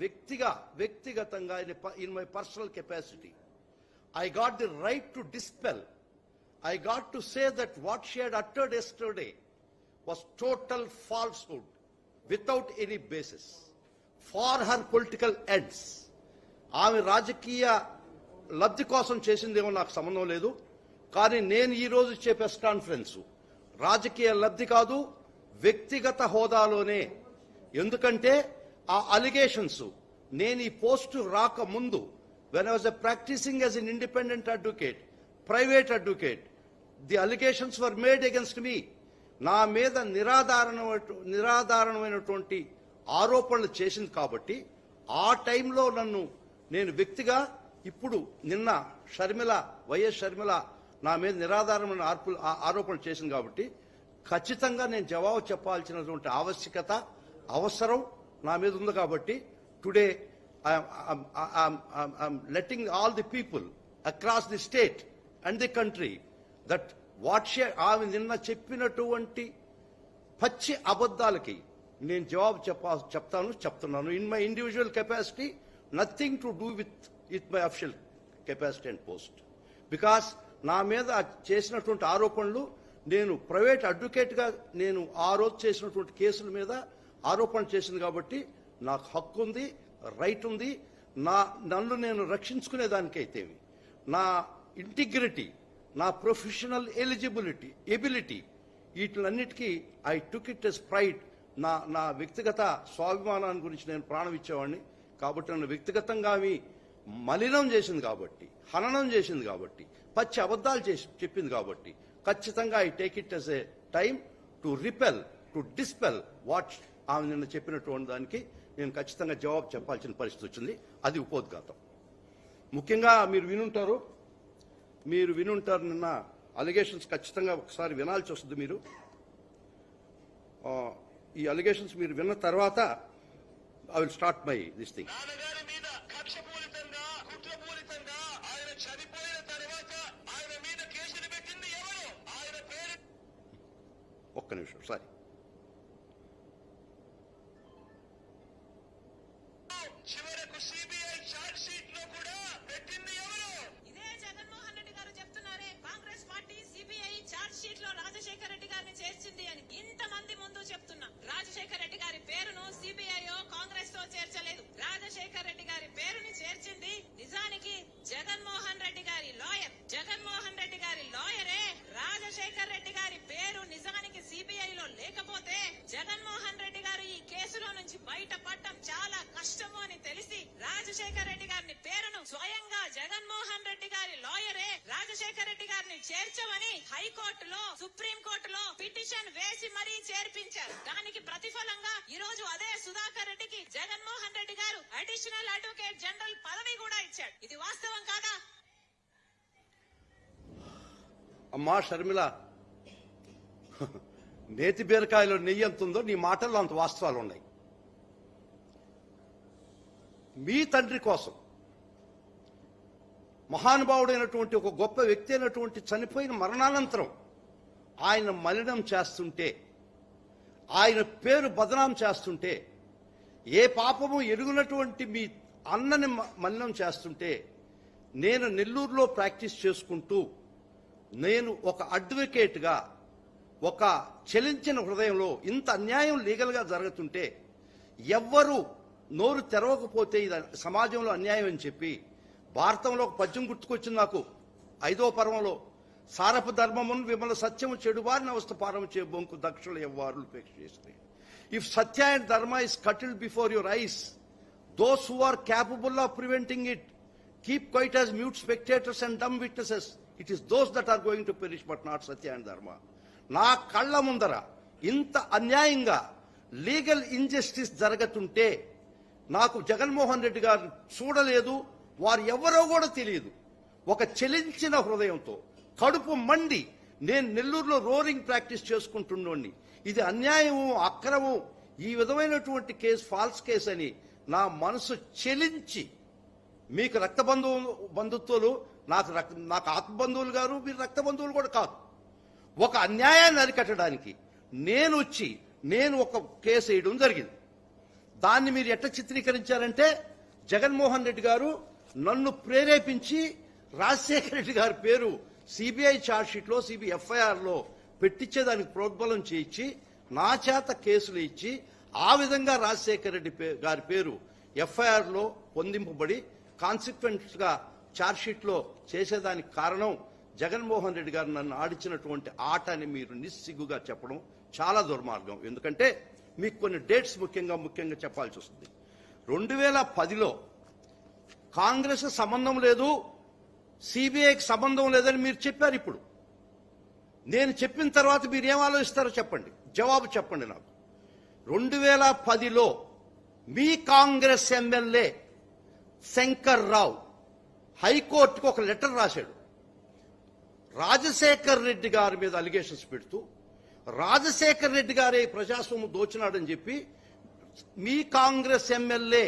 వ్యక్తిగతంగా in my personal capacity, I got the right to dispel. I got to say that what she had uttered yesterday was total falsehood without any basis for her political ends. ఆమె రాజకీయ లబ్ధి కోసం చేసిందేమో నాకు సంబంధం లేదు. కానీ నేను ఈ రోజు ఇచ్చే ప్రెస్ కాన్ఫరెన్స్ రాజకీయ లబ్ధి కాదు, వ్యక్తిగత హోదాలోనే. ఎందుకంటే ఆ అలిగేషన్స్ నేను ఈ పోస్టు రాకముందు when I was practicing as an independent advocate, private advocate, the allegations were made against me. నా మీద నిరాధారణమైనటువంటి ఆరోపణలు చేసింది కాబట్టి ఆ టైంలో నేను వ్యక్తిగా ఇప్పుడు నిన్న వైఎస్ షర్మిల నా మీద నిరాధారమైన ఆరోపణలు చేసింది కాబట్టి ఖచ్చితంగా నేను జవాబు చెప్పాల్సినటువంటి ఆవశ్యకత అవసరం నా మీద ఉంది. కాబట్టి today I'm letting all the people across the state and the country that ఆమె నిన్న చెప్పినటువంటి పచ్చి అబద్ధాలకి నేను జవాబు చెప్తున్నాను. In my individual capacity, nothing to do with my official capacity and post. Because నా మీద చేసినటువంటి ఆరోపణలు నేను ప్రైవేట్ అడ్వకేట్గా నేను ఆ రోజు చేసినటువంటి కేసుల మీద ఆరోపణలు చేసింది కాబట్టి నాకు హక్కు ఉంది, రైట్ ఉంది. నన్ను నేను రక్షించుకునేదానికైతే నా ఇంటిగ్రిటీ, నా ప్రొఫెషనల్ ఎబిలిటీ వీటిలన్నిటికీ I took it as pride. నా వ్యక్తిగత స్వాభిమానాన్ని గురించి నేను ప్రాణం ఇచ్చేవాడిని. కాబట్టి నన్ను వ్యక్తిగతంగా మలినం చేసింది కాబట్టి, హననం చేసింది కాబట్టి, పచ్చి అబద్ధాలు చెప్పింది కాబట్టి ఖచ్చితంగా I take it as a time to dispel what ఆమె నిన్న చెప్పినటువంటి దానికి నేను ఖచ్చితంగా జవాబు చెప్పాల్సిన పరిస్థితి వచ్చింది. అది ఉపోద్ఘాతం. ముఖ్యంగా మీరు వినుంటారు నిన్న అలిగేషన్స్ ఖచ్చితంగా ఒకసారి వినాల్సి వస్తుంది. మీరు ఈ అలిగేషన్స్ మీరు విన్న తర్వాత I will start my this thing. ఒక్క నిమిషం సారీ. చివరకు సిబిఐ చార్జ్ షీట్ లో కూడా పెట్టింది ఎవరు? ఇదే జగన్మోహన్ రెడ్డి గారు చెప్తున్నారే Congress party CBI charge sheet లో రాజశేఖర రెడ్డి గారిని చేర్చింది అని. ఇంతమంది ముందు చెప్తున్నా, రాజశేఖర రెడ్డి గారి పేరును సిబిఐ కాంగ్రెస్ తో చేర్చలేదు. రాజశేఖర రెడ్డి గారి పేరుని చేర్చింది నిజానికి జగన్మోహన్ రెడ్డి గారి లాయర్. జగన్మోహన్ రెడ్డి గారి లాయరే రాజశేఖర రెడ్డి గారి పేరు నిజానికి సిబిఐ లో లేకపోతే జగన్మోహన్ రెడ్డి గారు ఈ కేసులో నుంచి బయటపడటం చాలా కష్టము అని తెలిసి రాజశేఖర రెడ్డి గారిని పేరును స్వయంగా జగన్మోహన్ రెడ్డి గారి లాయరే రాజశేఖర రెడ్డి గారిని చేర్చమని హైకోర్టులో, సుప్రీం కోర్టులో పిటిషన్ వేసి మరీ చేర్పించారు. దానికి ప్రతిఫలంగా ఈ రోజు అదే సుధాకర్ రెడ్డికి జగన్మోహన్ రెడ్డి గారు అడిషనల్ అడ్వకేట్ జనరల్ పదవి కూడా ఇచ్చాడు. ఇది వాస్తవం కాదా? అమ్మా షర్మిల, నేతి బీరకాయలో నెయ్యి ఎంత ఉందో నీ మాటల్లో అంత వాస్తవాలు ఉన్నాయి. మీ తండ్రి కోసం మహానుభావుడైనటువంటి ఒక గొప్ప వ్యక్తి అయినటువంటి చనిపోయిన మరణానంతరం ఆయన మలినం చేస్తుంటే, ఆయన పేరు బదనాం చేస్తుంటే, ఏ పాపము ఎరుగునటువంటి మీ అన్నని మలినం చేస్తుంటే, నేను నెల్లూరులో ప్రాక్టీస్ చేసుకుంటూ నేను ఒక అడ్వకేట్గా ఒక చలించిన హృదయంలో ఇంత అన్యాయం లీగల్గా జరుగుతుంటే ఎవ్వరూ నోరు తెరవకపోతే ఇది సమాజంలో అన్యాయం అని చెప్పి భారతంలో ఒక పద్యం గుర్తుకొచ్చింది నాకు. 5వ పర్వంలో సారపు ధర్మమును విమల సత్యము చెడువారిని అవస్థ పారము చే బొంకు దక్షులు ఎవ్వారు ఉపేక్ష చేసినాయి. If satya and dharma is curtailed before your eyes, those who are capable of preventing it keep quiet as mute spectators and dumb witnesses. It is those that are going to perish but not satya and dharma. నా కళ్ళ ముందర ఇంత అన్యాయంగా legal injustice జరుగుతుంటే నాకు జగన్మోహన్ రెడ్డి గారు చూడలేదు, వారు ఎవరో కూడా తెలియదు. ఒక చలించిన హృదయంతో కడుపు మండి నేను నెల్లూరులో రోరింగ్ ప్రాక్టీస్ చేసుకుంటున్నోడిని. ఇది అన్యాయము, అక్రమము, ఈ విధమైనటువంటి కేసు ఫాల్స్ కేసు అని నా మనసు చెలించి, మీకు బంధుత్వాలు నాకు ఆత్మబంధువులు గారు, మీరు రక్త బంధువులు కూడా కాదు, ఒక అన్యాయాన్ని అరికట్టడానికి నేను ఒక కేసు వేయడం జరిగింది. దాన్ని మీరు ఎట్లా చిత్రీకరించారంటే జగన్మోహన్ రెడ్డి గారు నన్ను ప్రేరేపించి రాజశేఖర రెడ్డి గారి పేరు సిబిఐ ఛార్జ్షీట్లో ఎఫ్ఐఆర్లో పెట్టించేదానికి ప్రోద్బలం చేయించి నా చేత కేసులు ఇచ్చి ఆ విధంగా రాజశేఖర రెడ్డి గారి పేరు ఎఫ్ఐఆర్లో పొందింపబడి కాన్సిక్వెంట్ గా ఛార్జ్షీట్లో చేసేదానికి కారణం జగన్మోహన్ రెడ్డి గారు నన్ను ఆడిచినటువంటి ఆట అని మీరు నిస్సిగ్గుగా చెప్పడం చాలా దుర్మార్గం. ఎందుకంటే మీకు కొన్ని డేట్స్ ముఖ్యంగా చెప్పాల్సి వస్తుంది. 2010లో కాంగ్రెస్ సంబంధం లేదు, సిబిఐకి సంబంధం లేదని మీరు చెప్పారు. ఇప్పుడు నేను చెప్పిన తర్వాత మీరు ఏం ఆలోచిస్తారో చెప్పండి, జవాబు చెప్పండి నాకు. 2010లో మీ కాంగ్రెస్ ఎమ్మెల్యే శంకర్ రావు హైకోర్టుకు ఒక లెటర్ రాశాడు. రాజశేఖర్ రెడ్డి గారి మీద అలిగేషన్స్ పెడుతూ రాజశేఖర్ రెడ్డి గారే ప్రజాస్వామ్యం దోచినాడని చెప్పి మీ కాంగ్రెస్ ఎమ్మెల్యే